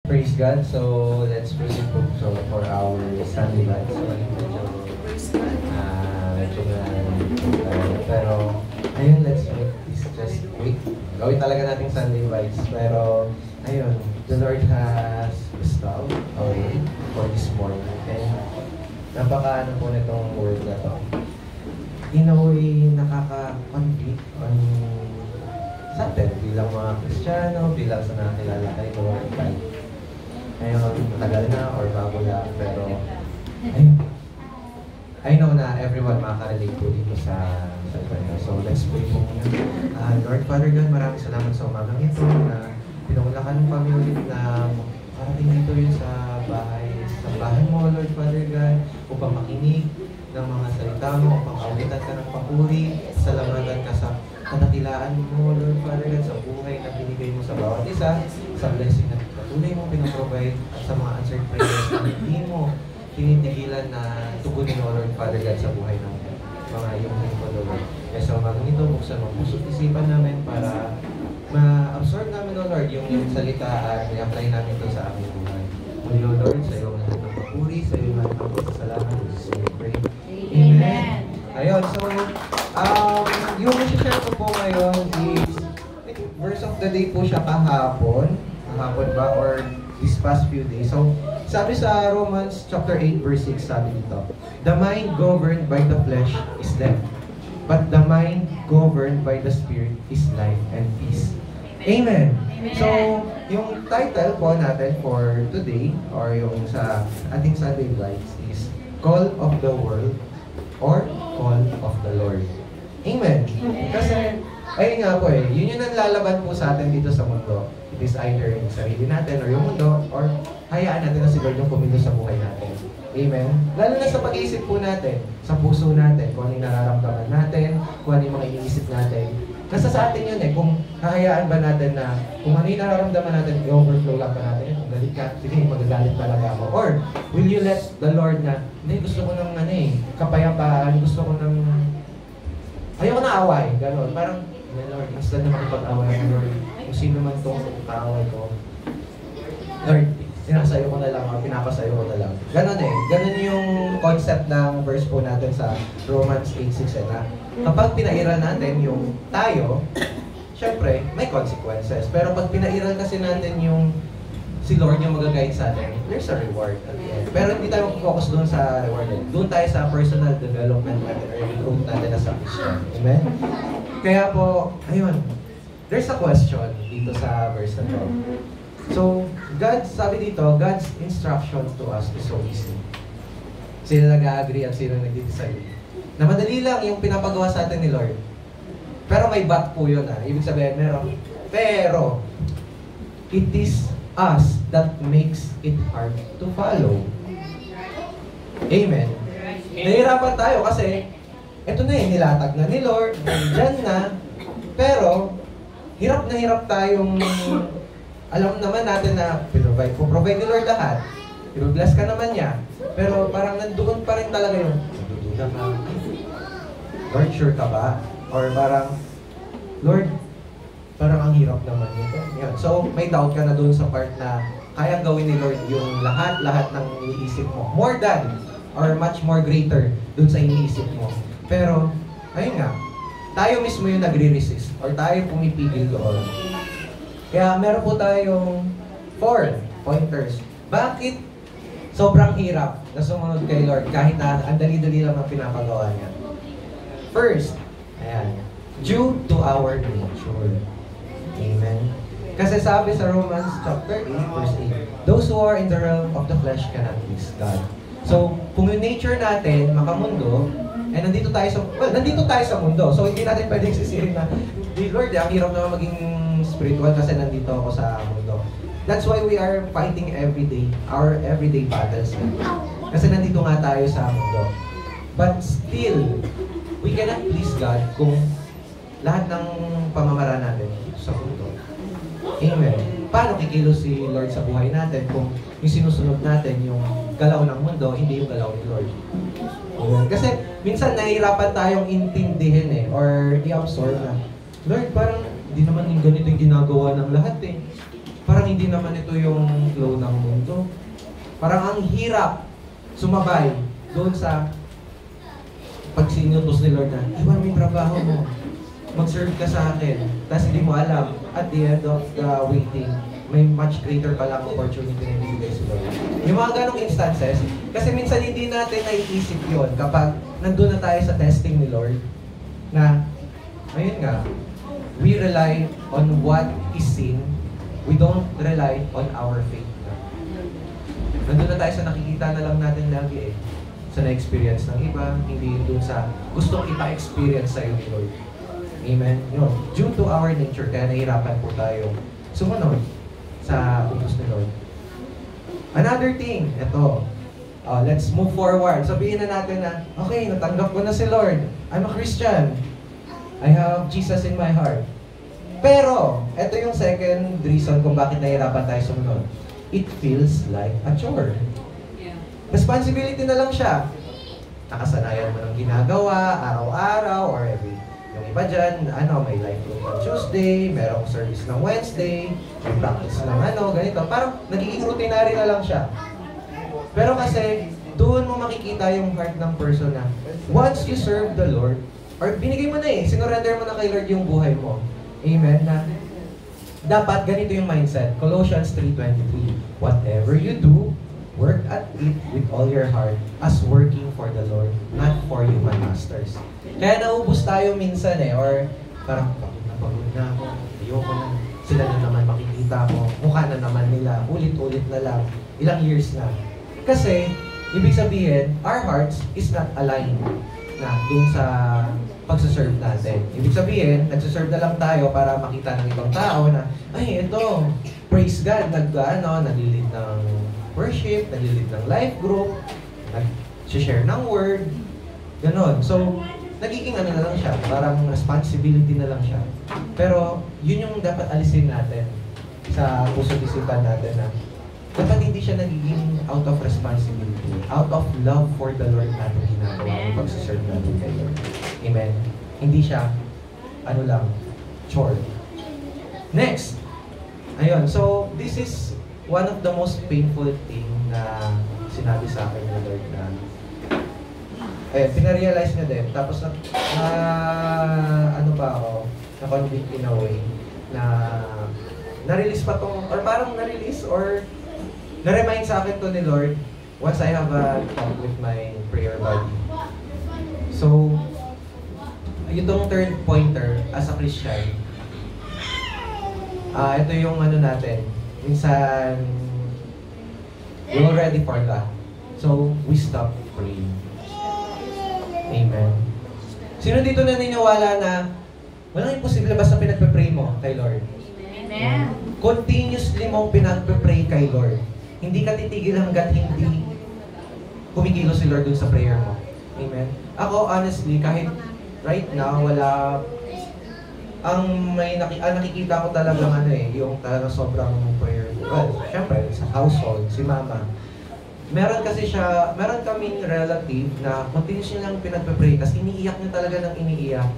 Praise God. So, let's proceed po for our Sunday life. So, medyo na, pero, ayun, let's make this just quick. Gawin talaga nating Sunday vibes. Pero, ayun, the Lord has bestowed a way for this morning. And, napaka-ano po nitong word na to. In a way, nakaka-convict on sa atin bilang mga Kristiyano, bilang sa nakakilala kay Lord. Ngayon, matagal na or bago lang, pero I know na everyone makaka-relate po dito sa prayer. So, let's pray po muna. Lord Father God, maraming salamat sa umagang ito na pinangulakan kami ulit na parating dito yun sa bahay mo, Lord Father God, upang makinig ng mga salita mo, upang awitan ka ng papuri, salamatan ka sa kadakilaan mo, Lord Father God, sa buhay na binigay mo sa bawat isa, sa blessing na patuloy mo pinaprovide, at sa mga answered prayers na hindi mo tinitigilan na tugunin mo, Lord Father God, sa buhay ng mga iyong lingkod, Lord. Kaya sa umagang ito, buksan mo puso't isipan namin para ma-absorb namin, Lord, yung salita at i-apply namin ito sa aming buhay. Muli, Lord, sa iyong lahat ng papuri, sa iyong lahat ng pasasalamat, Jesus, we pray. Amen. Ayun, so, yung share ko po ngayon is, I think verse of the day po siya kahapon ba, or this past few days. So, sabi sa Romans chapter 8 verse 6, sabi dito, the mind governed by the flesh is death, but the mind governed by the Spirit is life and peace. Amen. So, yung title po natin for today, or yung sa ating Sunday Vibes is, Call of the World or Call of the Lord. Amen. Kasi, ayun nga po yun yung nanlalaban po sa atin dito sa mundo. It is either yung sarili natin or yung mundo, or hayaan natin na si Lord yung kumilos sa buhay natin. Amen? Lalo na sa pag-iisip po natin, sa puso natin, kung ano yung nararamdaman natin, kung ano yung mga iniisip natin. Nasa sa atin yun kung hahayaan ba natin na, kung ano yung nararamdaman natin, i-overflow lang ba natin, kung galit ka, sige, magagalit talaga ako. Or, will you let the Lord na, hindi, gusto ko ng kapayapaan, gusto ko ng, ayoko na away, gano'n. Parang, Lord, instead na makipag-away, Lord, kung sino man itong kaaway ko, Lord, sinasayo ko na lang, pinapasayo ko na lang. Ganon Ganon yung concept ng verse po natin sa Romans 8:6 na kapag pinairal natin yung tayo, syempre, may consequences. Pero pag pinairal kasi natin yung si Lord yung mag-guide sa atin, there's a reward at the end. Pero hindi tayo mag-focus doon sa reward. Doon tayo sa personal development natin or yung growth natin as a Christian. Amen? Kaya po, ayun, there's a question dito sa verse na to. So, sabi dito, God's instruction to us is so easy. Sino nag-agree at sino nag-disagree? Na madali lang yung pinapagawa sa atin ni Lord. Pero may but po yun Ibig sabihin, meron. Pero, it is us that makes it hard to follow. Amen. Nahihirapan tayo kasi, ito na nilatag na ni Lord, nandyan na, pero, hirap na hirap tayong alam naman natin na provide ni Lord lahat. I-bless ka naman niya. Pero parang nandoon pa rin talaga yung nagdududa ka. Lord, sure ka ba? Or parang, Lord, parang ang hirap naman nito. Yan. So, may doubt ka na doon sa part na kayang gawin ni Lord yung lahat ng iniisip mo. More than, or much more greater doon sa iniisip mo. Pero, ayun nga, tayo mismo yung nagre-resist or tayo pumipigil doon. Kaya meron po tayong 4 pointers. Bakit sobrang hirap na sumunod kay Lord kahit na ang dali-dali lang ang pinapagawa niya? First, due to our nature. Amen. Kasi sabi sa Romans chapter 8, verse 8, those who are in the realm of the flesh cannot please God. So, kung yung nature natin, makamundo, nandito tayo sa mundo. So, hindi natin pwedeng sisihin na, Lord, ang hirap naman maging spiritual kasi nandito ako sa mundo. That's why we are fighting every day, our everyday battles. Kasi nandito nga tayo sa mundo. But still, we cannot please God kung lahat ng pamamaraan natin sa mundo. Amen. Paano kikilos si Lord sa buhay natin kung yung sinusunod natin yung galaw ng mundo, hindi yung galaw ni Lord? Amen. Kasi minsan nahihirapan tayong intindihin or i-absorb na, Lord, parang di naman yung ganito yung ginagawa ng lahat Parang parang hindi naman ito yung flow ng mundo. Parang ang hirap sumabay doon sa pag sinutos ni Lord na, iwan mo yung trabaho mo, mag-serve ka sa akin, tapos hindi mo alam, at the end of the waiting, may much greater palang opportunity na ibibigay sa Lord. Yung mga ganong instances, kasi minsan hindi natin naiisip yon kapag nandun na tayo sa testing ni Lord, na, ayun nga, we rely on what is seen, we don't rely on our faith. Nandun na tayo sa nakikita na lang natin lagi sa na-experience ng iba, hindi dun sa gustong ipa-experience sa'yo ni Lord. Amen? Yun. Due to our nature, kaya nahirapan po tayo sumunod sa utos ni Lord. Another thing, ito. Let's move forward. Sabihin na natin na, okay, natanggap ko na si Lord. I'm a Christian. I have Jesus in my heart. Pero, ito yung second reason kung bakit nahirapan tayo sumunod. It feels like a chore. Responsibility na lang siya. Nakasanayan mo ng ginagawa, araw-araw, or yung iba dyan, may life group on Tuesday, merong service ng Wednesday, may practice ng ganito. Parang nagiging routinary na lang siya. Pero kasi, doon mo makikita yung heart ng person na once you serve the Lord, or binigay mo na sinurrender mo na kay Lord yung buhay mo. Amen? Na dapat ganito yung mindset. Colossians 3:23. Whatever you do, work at it with all your heart as working for the Lord, not for human masters. Kaya naubos tayo minsan or parang pagod na ako, ayoko na, sila na naman makikita ko, mukha na naman nila, ulit-ulit na lang, ilang years na. Kasi, ibig sabihin, our hearts is not aligned na dun sa pagsaserve natin. Ibig sabihin, nagsaserve na lang tayo para makita ng ibang tao na, ay, ito, praise God, nag-lead ng worship, nag-lead ng life group, nag-share ng word, ganon. So, nagiging na lang siya, parang responsibility na lang siya. Pero, yun yung dapat alisin natin sa puso-isipan natin na dapat hindi siya nagiging out of responsibility, out of love for the Lord natin ginagawa yung pagsaserve natin kay Lord. Amen? Hindi siya, chore. Next. Ayun, so this is one of the most painful thing na sinabi sa akin ng Lord na pinarealize niya din. Tapos na-convict in a way na na-release pa tong, or parang na-release or na-remind sa akin to ni Lord once I have a talk with my prayer buddy. So, itong third pointer as a Christian, ito yung natin, minsan, we already forgot. So, we stop praying. Amen. Sino dito naniniwala na walang imposible basta pinagpe-pray mo kay Lord? Amen. Continuously mong pinagpe-pray kay Lord. Hindi ka titigil hanggat hindi kumikilos si Lord dun sa prayer mo. Amen. Ako, honestly, kahit right now, nakikita ko talagang yung talagang sobrang prayer. Well, syempre, sa household, si Mama. Meron kaming relative na continuously lang pinagpe-pray, tapos iniiyak niya talaga ng iniiyak.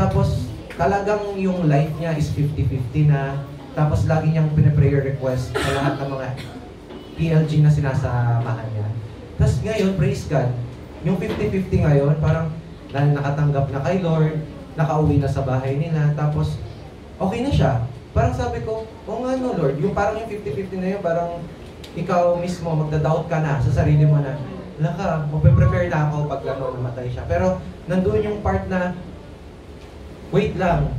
Tapos, talagang yung life niya is 50-50 na, tapos lagi niyang pinaprayer request sa lahat ng mga PLG na sinasamahan niya. Tapos ngayon, praise God, yung 50-50 ngayon, parang nakatanggap na kay Lord, nakauwi na sa bahay nila, tapos okay na siya. Parang sabi ko, Lord, yung parang yung 50-50 na yun, parang ikaw mismo, magda-doubt ka na sa sarili mo na, magpe-prepare na ako pag namatay siya. Pero nandun yung part na, wait lang,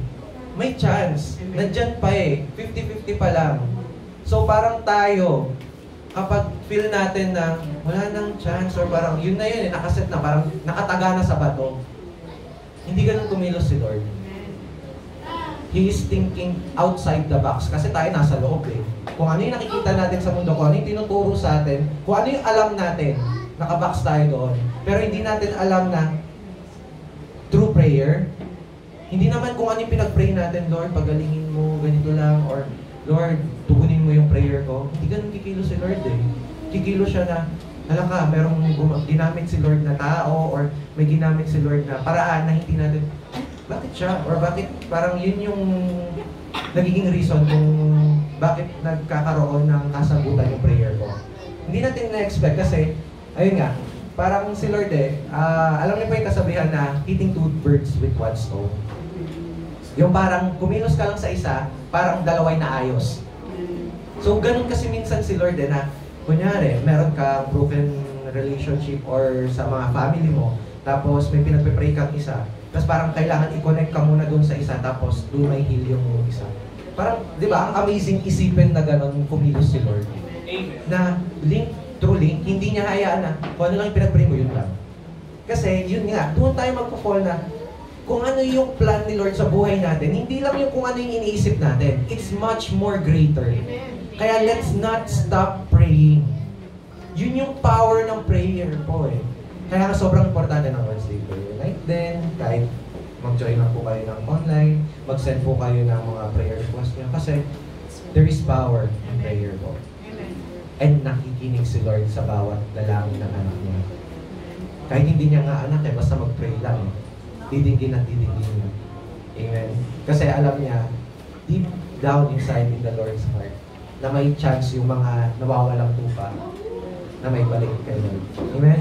may chance, nandyan pa 50-50 pa lang. So parang tayo, kapag feel natin na wala nang chance or parang yun na yun, nakaset na, parang nakataga na sa bato. Hindi ganun kumilos si Lord. He is thinking outside the box kasi tayo nasa loob Kung ano yung nakikita natin sa mundo, kung ano yung tinuturo sa atin, kung ano yung alam natin, nakabox tayo doon. Pero hindi natin alam na through prayer, hindi naman kung ano yung pinag-pray natin, Lord, pagalingin mo, ganito lang, or Lord, tugunin mo yung prayer ko. Hindi ganun kikilo si Lord Kikilo siya na, merong ginamit si Lord na tao, or may ginamit si Lord na paraan na hindi natin, bakit siya? Or bakit parang yun yung nagiging reason kung bakit nagkakaroon ng kasagutan yung prayer ko. Hindi natin na-expect kasi, ayun nga, parang si Lord alam niyo pa yung kasabihan na hitting two birds with one stone. Yung parang kumilos ka lang sa isa, parang dalaway na ayos. So, ganun kasi minsan si Lord na, kunyari, meron ka broken relationship or sa mga family mo, tapos may pinagpe-pray kang isa, tapos parang kailangan i-connect ka muna dun sa isa, tapos dun may heal yung isa. Parang, di ba, ang amazing isipin na ganun kumilos si Lord. Na link, through link, hindi niya hayaan na, kung ano lang yung pinag-pray mo, yun lang. Kasi, yun nga, doon tayo magpo-fall na, kung ano yung plan ni Lord sa buhay natin, hindi lang yung kung ano yung iniisip natin. It's much more greater. Kaya let's not stop praying. Yun yung power ng prayer po Kaya sobrang importante ng Wednesday prayer night din. Kahit mag-join lang po kayo ng online, mag-send po kayo ng mga prayer request niya. Kasi there is power in prayer po. And nakikinig si Lord sa bawat dalangin ng anak niya. Kahit hindi niya nga anak basta mag-pray lang didinggin at didinggin niya. Amen. Kasi alam niya, deep down inside in the Lord's heart, na may chance yung mga nawawalang tupa na may balik kay Lord. Amen?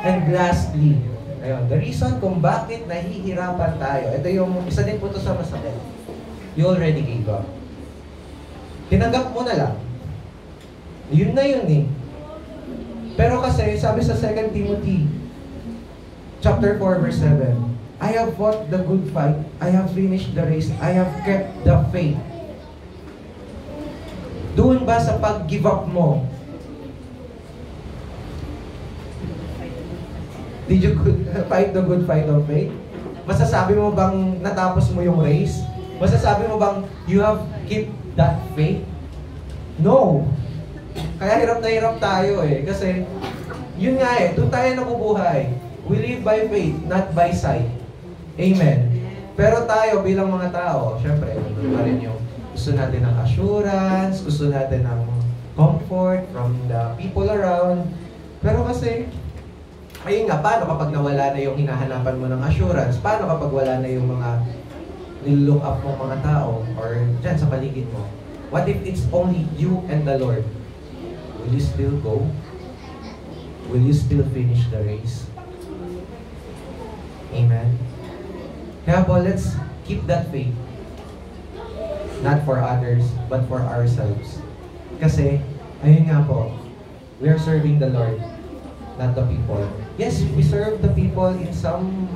And lastly, ayun, the reason kung bakit nahihirapan tayo, ito yung isa din po ito sa masakit. You already gave up. Tinanggap mo na lang. Yun na yun Pero kasi, sabi sa 2 Timothy, chapter 4, verse 7, I have fought the good fight. I have finished the race. I have kept the faith. Doon ba sa pag-give up mo? Did you fight the good fight of faith? Masasabi mo bang natapos mo yung race? Masasabi mo bang you have kept that faith? No. Kaya hirap na hirap tayo Kasi, yun nga doon tayo nabubuhay. We live by faith, not by sight. Amen. Pero tayo bilang mga tao, syempre, nandun pa rin yung gusto natin ng assurance, gusto natin ng comfort from the people around. Pero kasi, ayun nga, paano kapag nawala na yung hinahanapan mo ng assurance? Paano kapag wala na yung mga nilook up mong mga tao or dyan sa paligid mo? What if it's only you and the Lord? Will you still go? Will you still finish the race? Amen. Kaya po, let's keep that faith. Not for others, but for ourselves. Kasi, ayun nga po, we are serving the Lord, not the people. Yes, we serve the people in some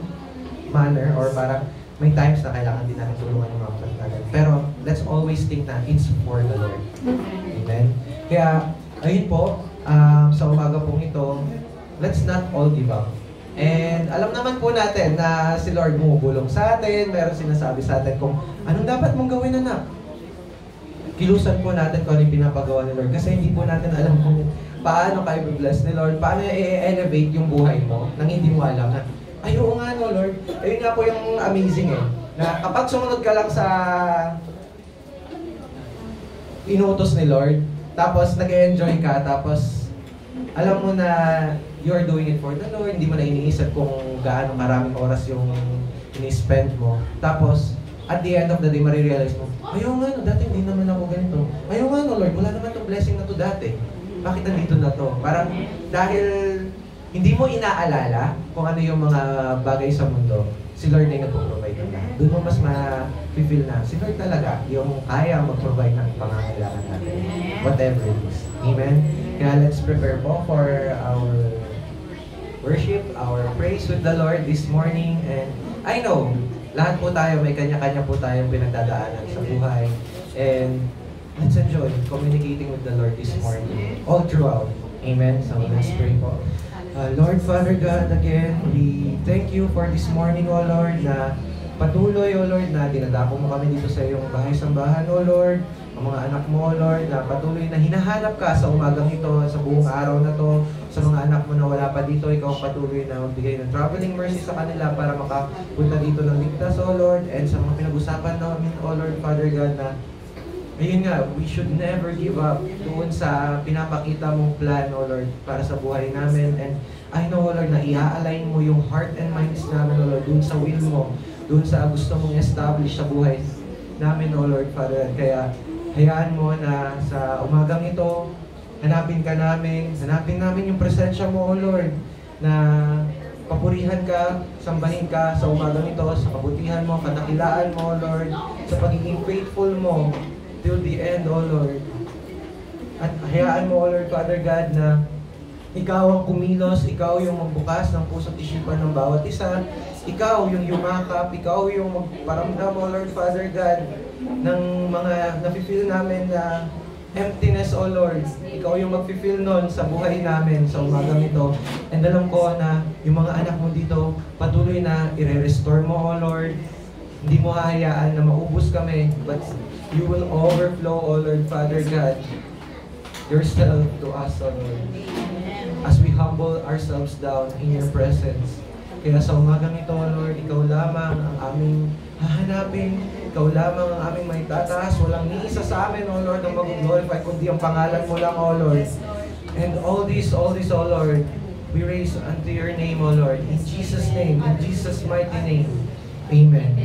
manner, or parang may times na kailangan din natin tulungan yung mga kapatid. Pero, let's always think na it's for the Lord. Amen? Kaya, ayun po, sa umaga pong ito, let's not all give up. And alam naman po natin na si Lord bumubulong sa atin, meron sinasabi sa atin kung anong dapat mong gawin, anak. Kilusan po natin kung ano yung pinapagawa ni Lord kasi hindi po natin alam kung paano kayo i-bless ni Lord, paano i-elevate yung buhay mo nang hindi mo alam na, ay oo nga no Lord. Ayun nga po yung amazing na kapag sumunod ka lang sa inutos ni Lord, tapos nag-enjoy ka, tapos alam mo na you're doing it for the Lord, hindi mo na iniisip kung gaano maraming oras yung ini-spend mo. Tapos, at the end of the day, marirealize mo, ayaw nga no, dati hindi naman ako ganito. Ayaw nga no, Lord, wala naman itong blessing na to dati. Bakit nandito na to? Parang, dahil hindi mo inaalala kung ano yung mga bagay sa mundo, si Lord na yung nagpo-provide ng lahat. Doon mo mas ma-feel na, si Lord talaga yung kaya mag-provide ng pangangailangan natin. Whatever it is. Amen? Kaya let's prepare po for our worship, our praise with the Lord this morning. And I know, lahat po tayo, may kanya-kanya po tayong pinagdadaanan sa buhay. And let's enjoy communicating with the Lord this morning, all throughout. Amen? So let's pray po. Lord, Father God, again, we thank you for this morning, O Lord, na patuloy, O Lord, na dinadako mo kami dito sa iyong bahay-sambahan, O Lord. Ang mga anak mo, O Lord, na patuloy na hinahanap ka sa umagang ito, sa buong araw na to, sa mga anak mo na wala pa dito, ikaw patuloy na magbigay ng traveling mercy sa kanila para makapunta dito ng ligtas, O Lord, and sa mga pinag-usapan namin, O Lord, Father God, na ayun nga, we should never give up doon sa pinapakita mong plan, O Lord, para sa buhay namin. And I know, O Lord, na i-align mo yung heart and minds namin, O Lord, doon sa will mo, doon sa gusto mong establish sa buhay namin, O Lord, Father. Kaya hayaan mo na sa umagang ito, hanapin namin yung presensya mo, O Lord, na papurihan ka, sambahin ka sa umagang ito, sa kabutihan mo, kadakilaan mo, Lord, sa pagiging faithful mo till the end, O Lord. At hayaan mo, O Lord, Father God, na ikaw ang kumilos, ikaw yung magbukas ng puso't isipan ng bawat isa, ikaw yung yumakap, ikaw yung magparamdam, O Lord, Father God, ng mga nafe-feel namin na emptiness, O Lord. Ikaw yung mag-feel nun sa buhay namin sa umagang ito. And alam ko na yung mga anak mo dito, patuloy na i-restore mo, O Lord. Hindi mo hahayaan na maubos kami, but you will overflow, O Lord, Father God, yourself to us, O Lord. As we humble ourselves down in your presence. Kaya sa umagang ito, O Lord, ikaw lamang ang aming hahanapin. Ikaw lamang ang aming may tataas. Walang ni isa sa amin, O Lord, ang mag-glorify, kundi ang pangalan mo lang, O Lord. And all this, O Lord, we raise unto your name, O Lord. In Jesus' name, in Jesus' mighty name. Amen.